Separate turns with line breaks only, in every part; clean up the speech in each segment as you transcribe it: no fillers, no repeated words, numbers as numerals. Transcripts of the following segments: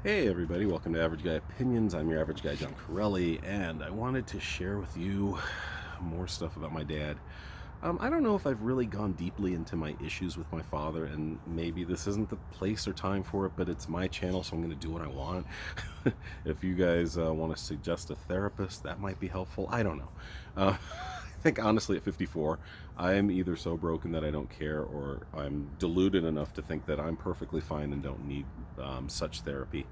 Hey everybody, welcome to Average Guy Opinions. I'm your average guy, John Corelli, and I wanted to share with you more stuff about my dad. I don't know if I've really gone deeply into my issues with my father, and maybe this isn't the place or time for it, but it's my channel, so I'm going to do what I want. If you guys want to suggest a therapist, that might be helpful. I don't know. I think honestly, at 54, I am either so broken that I don't care, or I'm deluded enough to think that I'm perfectly fine and don't need such therapy.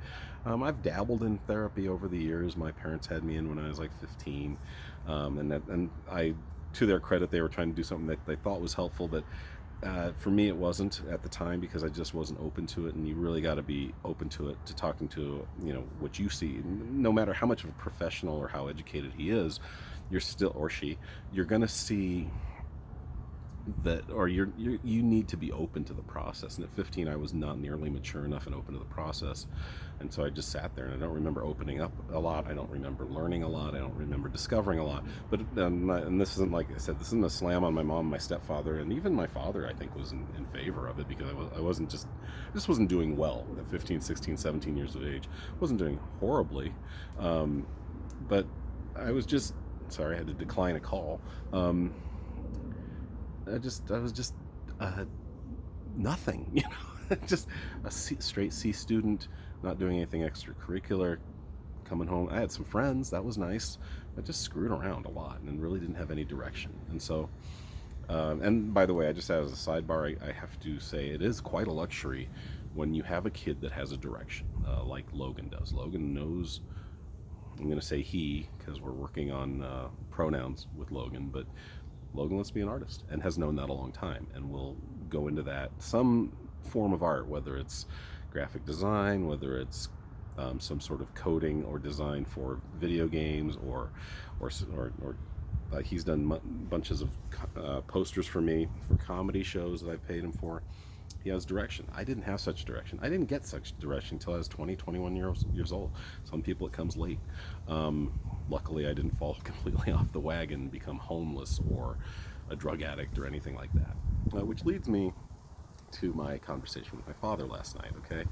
I've dabbled in therapy over the years. My parents had me in when I was like 15, and I, to their credit, they were trying to do something that they thought was helpful, but for me, it wasn't at the time because I just wasn't open to it. And you really got to be open to it, to talking to what you see. No matter how much of a professional or how educated he is, you're still, or she, you're gonna see that, or you need to be open to the process. And at 15, I was not nearly mature enough and open to the process, and so I just sat there. And I don't remember opening up a lot. I don't remember learning a lot. I don't remember discovering a lot. But and this isn't, like I said, this isn't a slam on my mom, my stepfather, and even my father. I think was in favor of it because I wasn't just wasn't doing well at 15, 16, 17 years of age. Wasn't doing horribly, but I was just sorry. I had to decline a call. I was just uh, nothing, just a straight C student, not doing anything extracurricular. Coming home, I had some friends, that was nice. I just screwed around a lot and really didn't have any direction. And so, and by the way, I just as a sidebar, I have to say it is quite a luxury when you have a kid that has a direction, like Logan does. Logan knows. I'm going to say he because we're working on pronouns with Logan, but Logan wants to be an artist and has known that a long time, and will go into that some form of art, whether it's graphic design, whether it's some sort of coding or design for video games, or he's done bunches of posters for me for comedy shows that I've paid him for. He has direction. I didn't have such direction. I didn't get such direction until I was 20, 21 years old. Some people it comes late. Luckily, I didn't fall completely off the wagon and become homeless or a drug addict or anything like that. Which leads me to my conversation with my father last night, okay?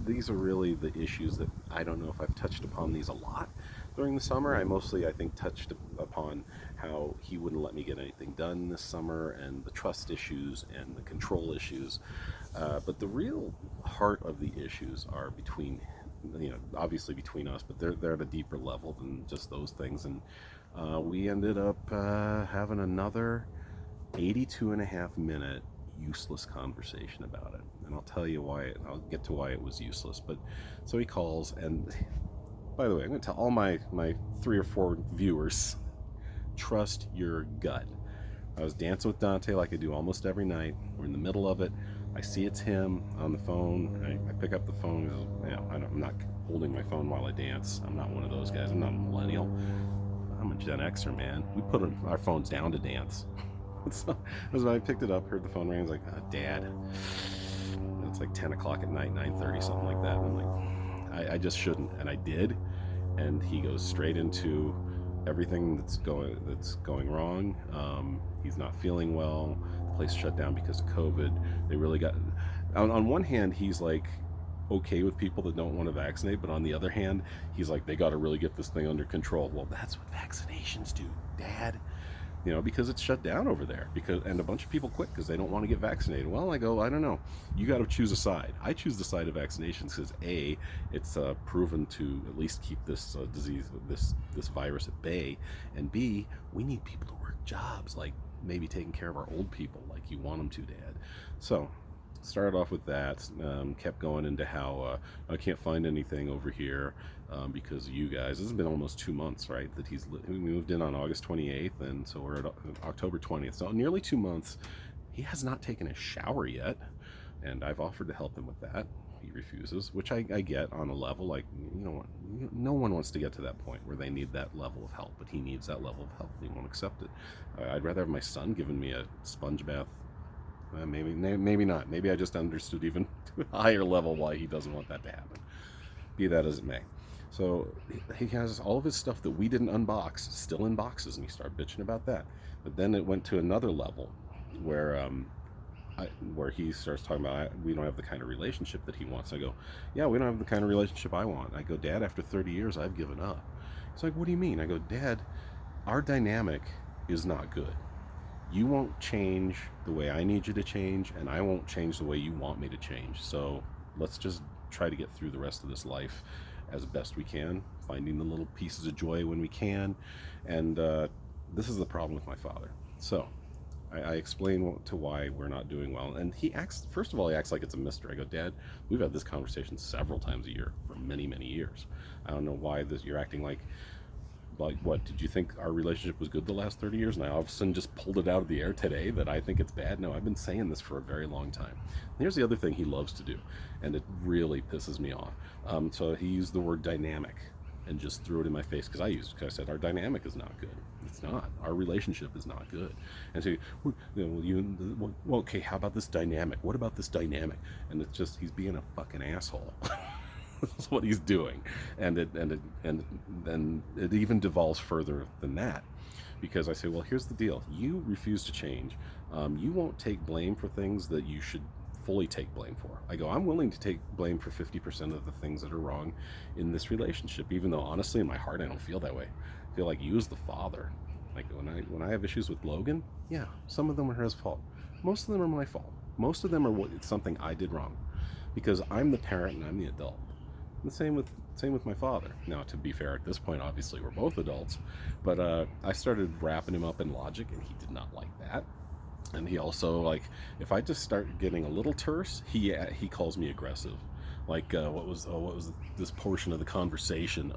These are really the issues that I don't know if I've touched upon these a lot during the summer. I mostly, I think, touched upon how he wouldn't let me get anything done this summer, and the trust issues and the control issues. But the real heart of the issues are between, obviously between us, but they're at a deeper level than just those things. And we ended up having another 82 and a half minute useless conversation about it. And I'll tell you why. I'll get to why it was useless. But so he calls, and by the way, I'm going to tell all my 3 or 4 viewers, trust your gut. I was dancing with Dante like I do almost every night. We're in the middle of it. I see it's him on the phone. I pick up the phone. I'm not holding my phone while I dance. I'm not one of those guys. I'm not a millennial. I'm a Gen Xer, man. We put our phones down to dance. So as I picked it up, heard the phone ring. I was like, oh, Dad. And it's like 10 o'clock at night, 9:30, something like that. And I'm like, I just shouldn't, and I did. And he goes straight into everything that's going wrong. He's not feeling well. The place shut down because of COVID. They really got. On one hand, he's like okay with people that don't want to vaccinate, but on the other hand, he's like, they got to really get this thing under control. Well, that's what vaccinations do, Dad. Because it's shut down over there, and a bunch of people quit because they don't want to get vaccinated. Well, I go, I don't know. You got to choose a side. I choose the side of vaccinations because A, it's proven to at least keep this disease, this virus at bay, and B, we need people to work jobs, like maybe taking care of our old people, like you want them to, Dad. So started off with that, kept going into how I can't find anything over here because of you guys. This has been almost 2 months, right? That we moved in on August 28th, and so we're at October 20th. So nearly 2 months. He has not taken a shower yet, and I've offered to help him with that. He refuses, which I get on a level, like, no one wants to get to that point where they need that level of help, but he needs that level of help. He won't accept it. I'd rather have my son giving me a sponge bath. Maybe not. Maybe I just understood even to a higher level why he doesn't want that to happen. Be that as it may. So he has all of his stuff that we didn't unbox still in boxes, and he started bitching about that. But then it went to another level where where he starts talking about we don't have the kind of relationship that he wants. I go, yeah, we don't have the kind of relationship I want. I go, Dad, after 30 years, I've given up. He's like, what do you mean? I go, Dad, our dynamic is not good. You won't change the way I need you to change, and I won't change the way you want me to change. So let's just try to get through the rest of this life as best we can, finding the little pieces of joy when we can. And this is the problem with my father. So I explain to why we're not doing well, and he acts. First of all, he acts like it's a mystery. I go, Dad, we've had this conversation several times a year for many, many years. I don't know why you're acting like what? Did you think our relationship was good the last 30 years? And I all of a sudden just pulled it out of the air today that I think it's bad? No, I've been saying this for a very long time. And here's the other thing he loves to do, and it really pisses me off. So he used the word dynamic and just threw it in my face because I said our dynamic is not good. It's not. Our relationship is not good. And so, okay, how about this dynamic? What about this dynamic? And it's just he's being a fucking asshole. That's what he's doing, and it even devolves further than that, because I say, well, here's the deal: you refuse to change. You won't take blame for things that you should fully take blame for. I go, I'm willing to take blame for 50% of the things that are wrong in this relationship, even though honestly in my heart I don't feel that way. I feel like you as the father, like when I have issues with Logan, yeah, some of them are his fault. Most of them are my fault. Most of them are something I did wrong, because I'm the parent and I'm the adult. The same with my father. Now, to be fair, at this point, obviously we're both adults, but I started wrapping him up in logic, and he did not like that. And he also, like, if I just start getting a little terse, he calls me aggressive. Like what was this portion of the conversation?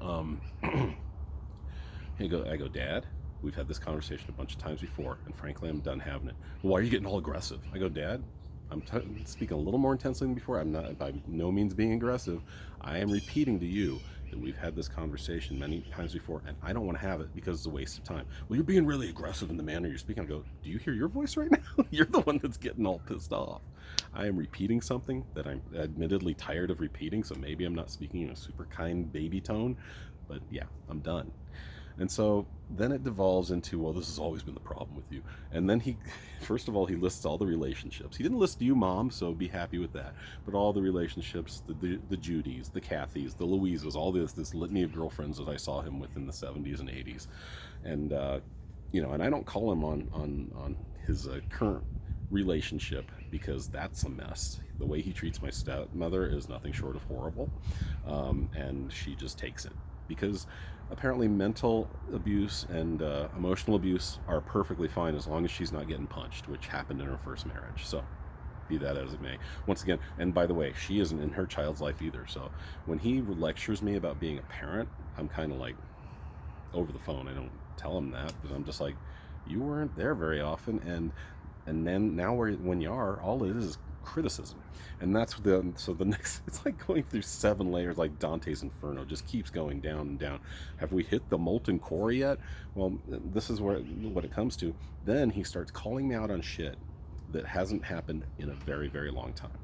I go, Dad, we've had this conversation a bunch of times before, and frankly, I'm done having it. Well, why are you getting all aggressive? I go, Dad, I'm speaking a little more intensely than before. I'm not by no means being aggressive. I am repeating to you that we've had this conversation many times before, and I don't want to have it because it's a waste of time. Well, you're being really aggressive in the manner you're speaking. I go, do you hear your voice right now? You're the one that's getting all pissed off. I am repeating something that I'm admittedly tired of repeating, so maybe I'm not speaking in a super kind baby tone, but yeah, I'm done. And so then it devolves into, well, this has always been the problem with you. And then first of all, he lists all the relationships. He didn't list you, Mom, so be happy with that. But all the relationships, the Judys, the Kathys, the Louises, all this litany of girlfriends that I saw him with in the 70s and 80s. And, and I don't call him on his current relationship because that's a mess. The way he treats my stepmother is nothing short of horrible. And she just takes it. Because apparently mental abuse and emotional abuse are perfectly fine as long as she's not getting punched, which happened in her first marriage. So be that as it may. Once again, and by the way, she isn't in her child's life either. So when he lectures me about being a parent, I'm kind of like over the phone. I don't tell him that, but I'm just like, you weren't there very often, and then now when you are, all it is criticism. And that's the next, it's like going through 7 layers, like Dante's Inferno, just keeps going down and down. Have we hit the molten core yet? Well, this is what it comes to. Then he starts calling me out on shit that hasn't happened in a very, very long time.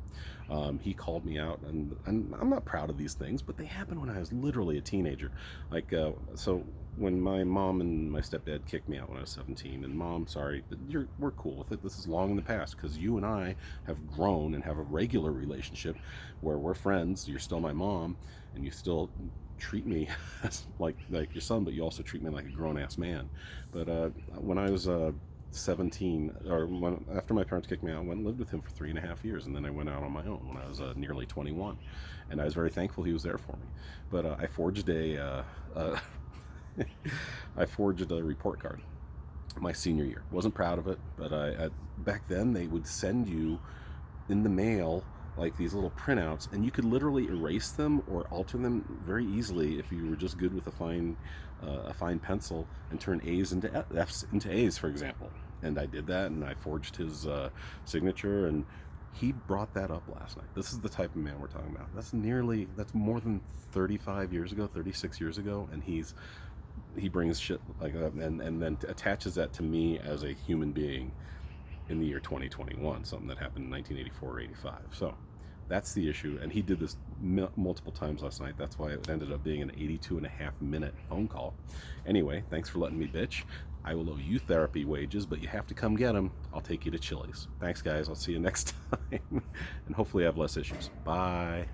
He called me out, and I'm not proud of these things, but they happened when I was literally a teenager. Like, so when my mom and my stepdad kicked me out when I was 17, and Mom, sorry, but we're cool with it. This is long in the past, because you and I have grown and have a regular relationship where we're friends. You're still my mom, and you still treat me as like your son, but you also treat me like a grown-ass man. But when I was 17, or after my parents kicked me out, I went and lived with him for 3.5 years, and then I went out on my own when I was nearly 21, and I was very thankful he was there for me. But I forged a report card my senior year. Wasn't proud of it, but back then they would send you in the mail like these little printouts, and you could literally erase them or alter them very easily if you were just good with a fine pencil, and turn A's into F's into A's, for example. And I did that, and I forged his signature, and he brought that up last night. This is the type of man we're talking about. That's more than 35 years ago, 36 years ago, and he brings shit like that, and then attaches that to me as a human being in the year 2021, something that happened in 1984 or 85. So that's the issue, and he did this multiple times last night. That's why it ended up being an 82.5-minute phone call. Anyway, thanks for letting me bitch. I will owe you therapy wages, but you have to come get them. I'll take you to Chili's. Thanks, guys. I'll see you next time. And hopefully I have less issues. Bye.